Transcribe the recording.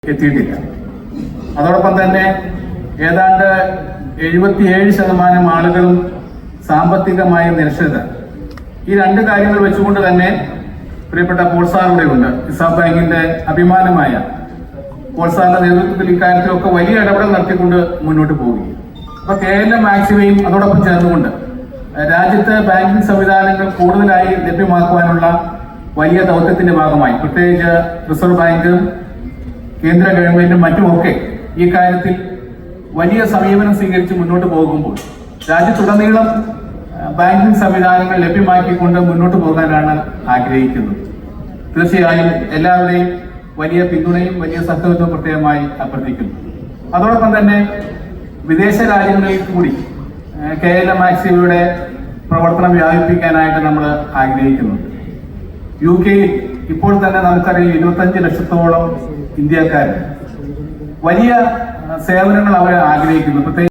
എത്തിയിട്ടില്ല. അതോടൊപ്പം തന്നെ ഏതാണ്ട് 77% ആളുകളും സാമ്പത്തികമായി നിരക്ഷരരാണ്. ഈ രണ്ട് കാര്യങ്ങൾ വെച്ചുകൊണ്ട് തന്നെ പ്രിയപ്പെട്ട പോൾ സാർ ഇവിടെ ഉണ്ട്. റിസർവ് ബാങ്കിന്റെ അഭിമാനമായ പോൾ സാറിന്റെ നേതൃത്വത്തിൽ ഇക്കാര്യത്തിലൊക്കെ വലിയ ഇടപെടൽ നടത്തിക്കൊണ്ട് മുന്നോട്ട് പോവുകയും അപ്പൊ കേരള മാക്സിമയും അതോടൊപ്പം ചേർന്നുകൊണ്ട് രാജ്യത്ത് ബാങ്കിംഗ് സംവിധാനങ്ങൾ കൂടുതലായി ലഭ്യമാക്കുവാനുള്ള വലിയ ദൗത്യത്തിന്റെ ഭാഗമായി പ്രത്യേകിച്ച് റിസർവ് ബാങ്കും കേന്ദ്ര ഗവൺമെന്റും മറ്റുമൊക്കെ ഈ കാര്യത്തിൽ വലിയ സമീപനം സ്വീകരിച്ച് മുന്നോട്ട് പോകുമ്പോൾ രാജ്യത്തുടനീളം ബാങ്കിംഗ് സംവിധാനങ്ങൾ ലഭ്യമാക്കിക്കൊണ്ട് മുന്നോട്ട് പോകാനാണ് ആഗ്രഹിക്കുന്നത്. തീർച്ചയായും എല്ലാവരുടെയും വലിയ പിന്തുണയും വലിയ സഹകരണവും പ്രത്യേകമായി അഭ്യർത്ഥിക്കുന്നു. അതോടൊപ്പം തന്നെ വിദേശ രാജ്യങ്ങളിൽ കൂടി കേരള മാക്സിമയുടെ പ്രവർത്തനം വ്യാപിപ്പിക്കാനായിട്ട് നമ്മൾ ആഗ്രഹിക്കുന്നു. UK ഇപ്പോൾ തന്നെ നമുക്കറിയാം 25 ലക്ഷത്തോളം ഇന്ത്യക്കാർ വലിയ സേവനങ്ങൾ അവർ ആഗ്രഹിക്കുന്നു. പ്രത്യേകിച്ച്